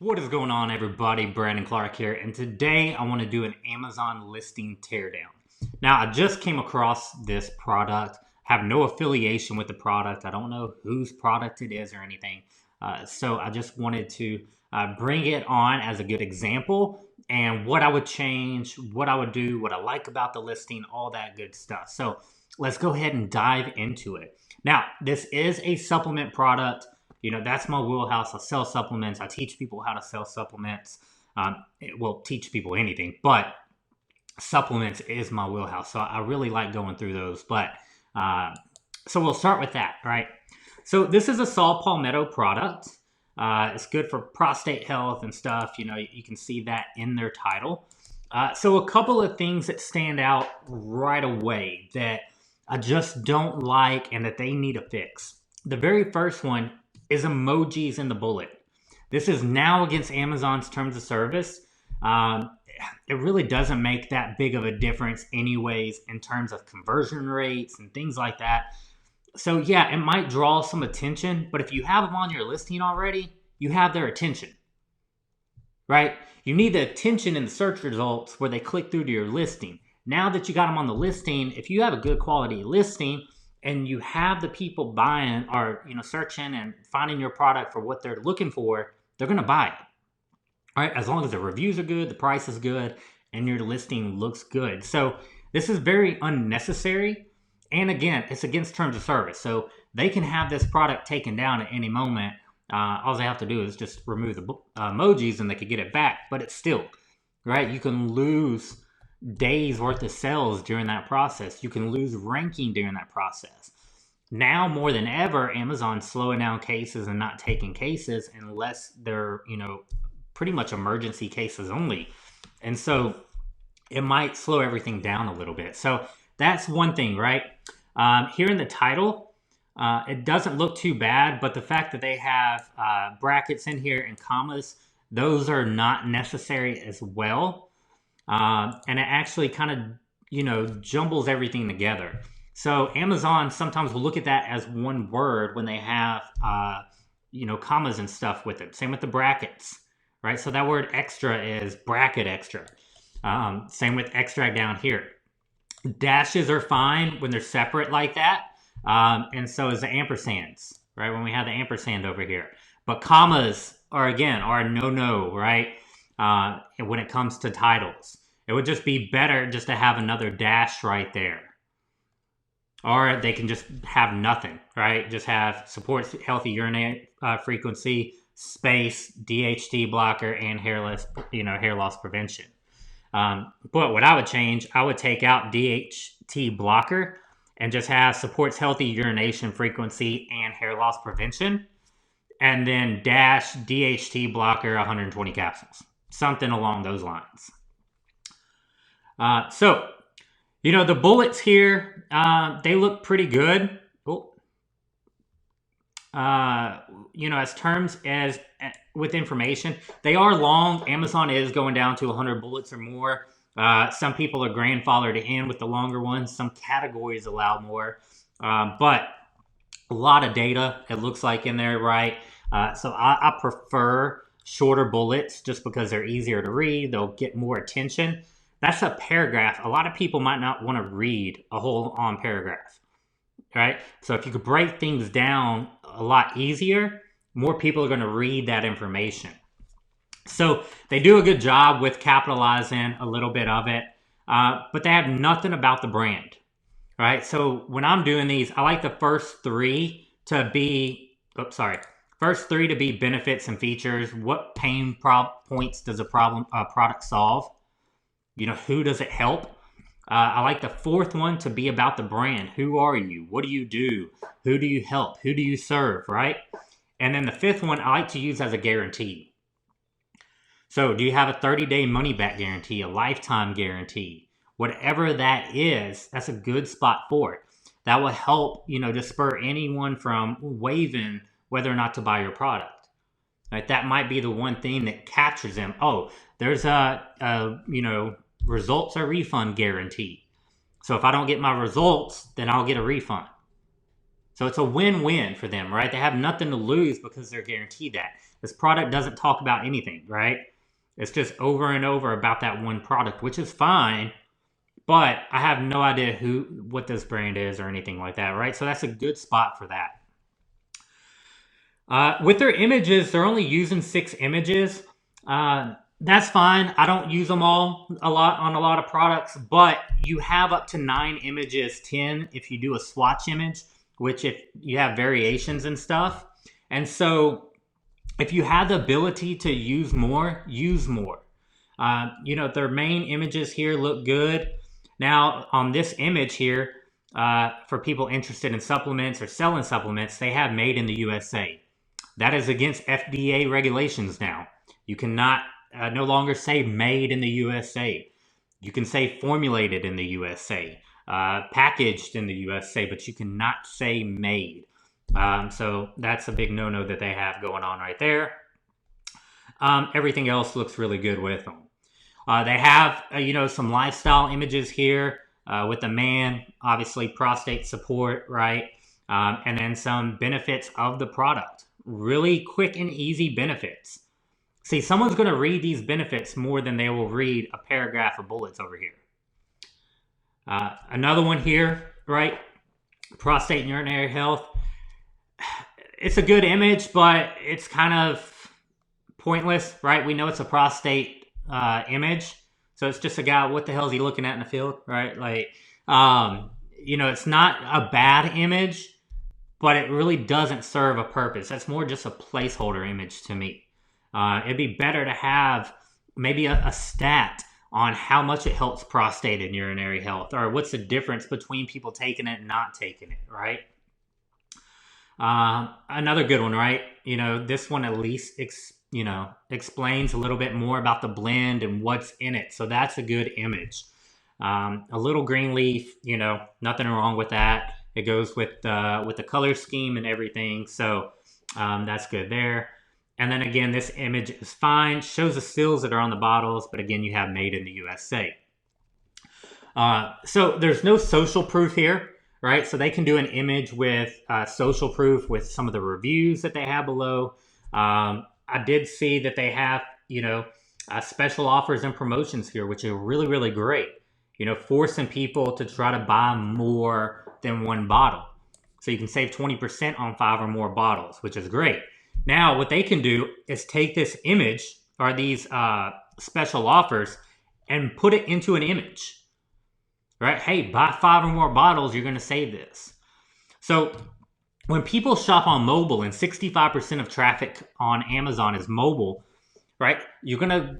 What is going on, everybody? Brandon Clark here, and today I want to do an Amazon listing teardown. Now, I just came across this product, have no affiliation with the product. I don't know whose product it is or anything. So I just wanted to bring it on as a good example and what I would change, what I would do, what I like about the listing, all that good stuff. So let's go ahead and dive into it. Now, this is a supplement product. You know, that's my wheelhouse. I sell supplements. I teach people how to sell supplements. Well, teach people anything, but supplements is my wheelhouse. So I really like going through those. But so we'll start with that, right? So this is a saw Palmetto product. It's good for prostate health and stuff. You know, you can see that in their title. So a couple of things that stand out right away that I just don't like and that they need a fix. The very first one is emojis in the bullet. This is now against Amazon's terms of service. It really doesn't make that big of a difference anyways in terms of conversion rates and things like that. So yeah, it might draw some attention, but if you have them on your listing already, you have their attention, right? You need the attention in the search results where they click through to your listing. Now that you got them on the listing, if you have a good quality listing, and you have the people buying or, you know, searching and finding your product for what they're looking for, they're going to buy it. All right. As long as the reviews are good, the price is good, and your listing looks good. So this is very unnecessary. And again, it's against terms of service. So they can have this product taken down at any moment. All they have to do is just remove the emojis and they could get it back. But it's still, right? You can lose days worth of sales during that process. You can lose ranking during that process. Now more than ever, Amazon's slowing down cases and not taking cases unless they're, you know, pretty much emergency cases only. And so it might slow everything down a little bit. So that's one thing, right? Here in the title, it doesn't look too bad, but the fact that they have brackets in here and commas, those are not necessary as well. And it actually kind of, you know, jumbles everything together. So Amazon sometimes will look at that as one word when they have, you know, commas and stuff with it. Same with the brackets, right? So that word extra is bracket extra. Same with extract down here. Dashes are fine when they're separate like that. And so is the ampersands, right? When we have the ampersand over here. But commas are, again, are a no-no, right? When it comes to titles, it would just be better just to have another dash right there, or they can just have nothing, right? Just have supports healthy urinary frequency, space, DHT blocker, and hair loss prevention. But what I would change, I would take out DHT blocker and just have supports healthy urination frequency and hair loss prevention, and then dash DHT blocker 120 capsules. Something along those lines. So, you know, the bullets here, they look pretty good. Oh. You know, as terms as with information, they are long. Amazon is going down to 100 bullets or more. Some people are grandfathered in with the longer ones. Some categories allow more. But a lot of data, it looks like, in there, right? So I prefer shorter bullets just because they're easier to read. They'll get more attention. That's a paragraph. A lot of people might not want to read a whole on paragraph, right? So if you could break things down a lot easier, more people are going to read that information. So they do a good job with capitalizing a little bit of it, but they have nothing about the brand, right? So when I'm doing these, I like the first three to be, benefits and features. What pain points does a product solve? You know, who does it help? I like the fourth one to be about the brand. Who are you? What do you do? Who do you help? Who do you serve, right? And then the fifth one I like to use as a guarantee. So do you have a 30-day money-back guarantee, a lifetime guarantee? Whatever that is, that's a good spot for it. That will help, you know, to spur anyone from waving whether or not to buy your product. Right? That might be the one thing that captures them. Oh, there's you know, results or refund guarantee. So if I don't get my results, then I'll get a refund. So it's a win-win for them, right? They have nothing to lose because they're guaranteed that. This product doesn't talk about anything, right? It's just over and over about that one product, which is fine, but I have no idea what this brand is or anything like that, right? So that's a good spot for that. With their images, they're only using 6 images. That's fine. I don't use them all on a lot of products, but you have up to 9 images, 10 if you do a swatch image, which if you have variations and stuff. And so if you have the ability to use more, use more. Their main images here look good. Now on this image here, for people interested in supplements or selling supplements, they have made in the USA. That is against FDA regulations now. You cannot no longer say made in the USA. You can say formulated in the USA, packaged in the USA, but you cannot say made. So that's a big no-no that they have going on right there. Everything else looks really good with them. They have, some lifestyle images here with the man, obviously prostate support, right? And then some benefits of the product. Really quick and easy benefits. See, someone's going to read these benefits more than they will read a paragraph of bullets over here. Another one here, right? Prostate and urinary health. It's a good image, but it's kind of pointless, right? We know it's a prostate image. So it's just a guy, what the hell is he looking at in the field, right? Like, it's not a bad image, but it really doesn't serve a purpose. That's more just a placeholder image to me. It'd be better to have maybe a stat on how much it helps prostate and urinary health, or what's the difference between people taking it and not taking it, right? Another good one, right? This one at least explains a little bit more about the blend and what's in it. So that's a good image. A little green leaf, nothing wrong with that. It goes with the color scheme and everything. So that's good there. And then again, this image is fine. Shows the stills that are on the bottles, but again, you have made in the USA. So there's no social proof here, right? So they can do an image with social proof with some of the reviews that they have below. I did see that they have, special offers and promotions here, which are really, really great. Forcing people to try to buy more than one bottle. So you can save 20% on 5 or more bottles, which is great. Now, what they can do is take this image or these special offers and put it into an image, right? Hey, buy 5 or more bottles, you're going to save this. So when people shop on mobile, and 65% of traffic on Amazon is mobile, right?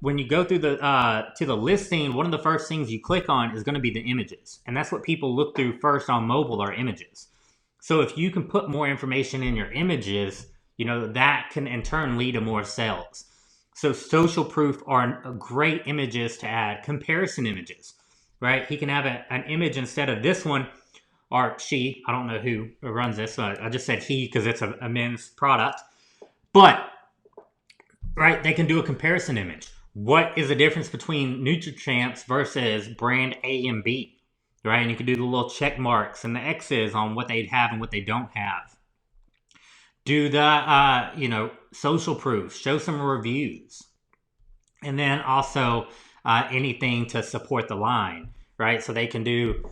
When you go through to the listing, one of the first things you click on is going to be the images. And that's what people look through first on mobile are images. So if you can put more information in your images, that can in turn lead to more sales. So social proof are great images to add. Comparison images, right? He can have an image instead of this one, or she, I don't know who runs this. I just said he because it's a men's product. But, right, they can do a comparison image. What is the difference between Nutri-Champs versus brand A and B, right? And you can do the little check marks and the X's on what they have and what they don't have. Do the, social proof, show some reviews. And then also anything to support the line, right? So they can do,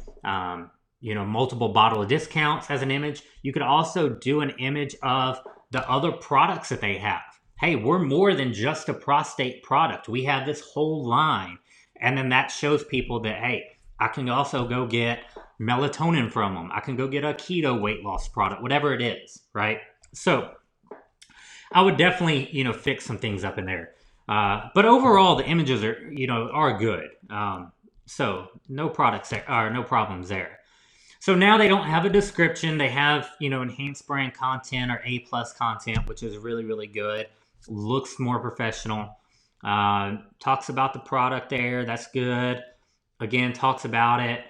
multiple bottle discounts as an image. You could also do an image of the other products that they have. Hey, we're more than just a prostate product. We have this whole line. And then that shows people that, hey, I can also go get melatonin from them. I can go get a keto weight loss product, whatever it is, right? So I would definitely, fix some things up in there. But overall, the images are good. So no problems there. So now they don't have a description. They have, enhanced brand content or A+ content, which is really, really good. Looks more professional. Talks about the product there. That's good. Again, talks about it.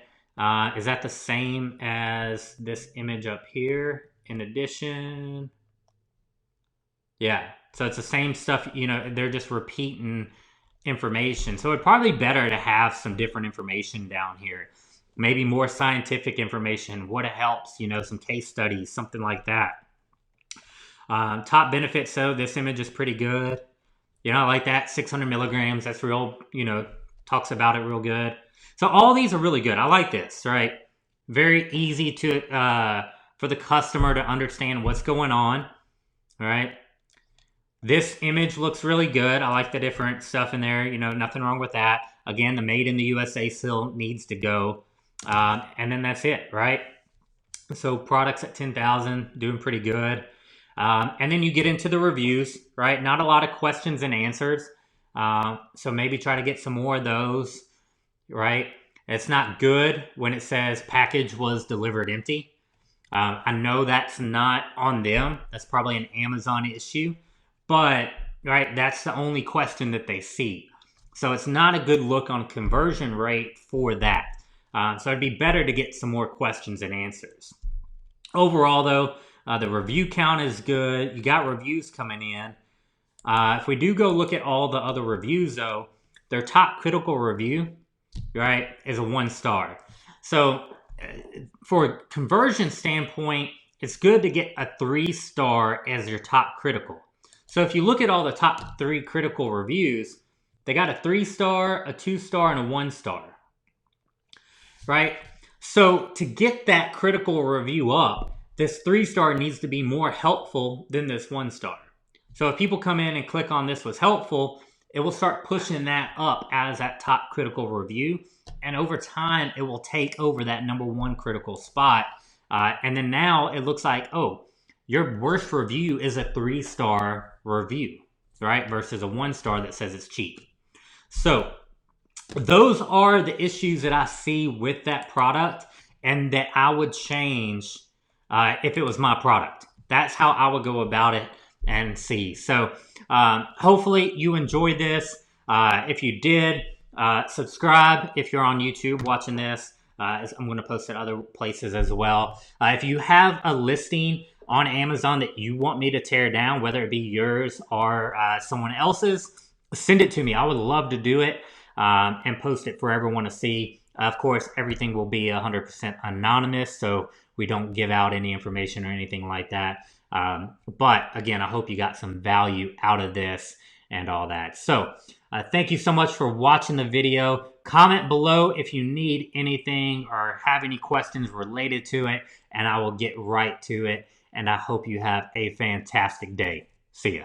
Is that the same as this image up here? In addition, yeah, so it's the same stuff, they're just repeating information. So it'd probably be better to have some different information down here. Maybe more scientific information, what it helps, some case studies, something like that. Top benefits, though, this image is pretty good. You know, I like that. 600 milligrams. That's real, talks about it real good. So all these are really good. I like this, right? Very easy to for the customer to understand what's going on, all right? This image looks really good. I like the different stuff in there. Nothing wrong with that. Again, the made in the USA still needs to go. And then that's it, right? So products at 10,000, doing pretty good. And then you get into the reviews, right? Not a lot of questions and answers. So maybe try to get some more of those, right? It's not good when it says package was delivered empty. I know that's not on them. That's probably an Amazon issue. But, right, that's the only question that they see. So it's not a good look on conversion rate for that. So it'd be better to get some more questions and answers. Overall, though, the review count is good. You got reviews coming in. If we do go look at all the other reviews, though, their top critical review, right, is a 1 star. So for a conversion standpoint, it's good to get a 3 star as your top critical. So if you look at all the top 3 critical reviews, they got a 3 star, a 2 star, and a 1 star, right? So to get that critical review up, this 3 star needs to be more helpful than this 1 star. So if people come in and click on this was helpful, it will start pushing that up as that top critical review. And over time, it will take over that #1 critical spot. And then now it looks like, oh, your worst review is a 3 star review, right? Versus a 1 star that says it's cheap. So those are the issues that I see with that product and that I would change if it was my product. That's how I would go about it and see. So hopefully you enjoyed this. If you did, subscribe if you're on YouTube watching this. I'm going to post it other places as well. If you have a listing on Amazon that you want me to tear down, whether it be yours or someone else's, send it to me. I would love to do it and post it for everyone to see. Of course, everything will be 100% anonymous, so we don't give out any information or anything like that. But again, I hope you got some value out of this and all that. So thank you so much for watching the video. Comment below if you need anything or have any questions related to it, and I will get right to it. And I hope you have a fantastic day. See ya.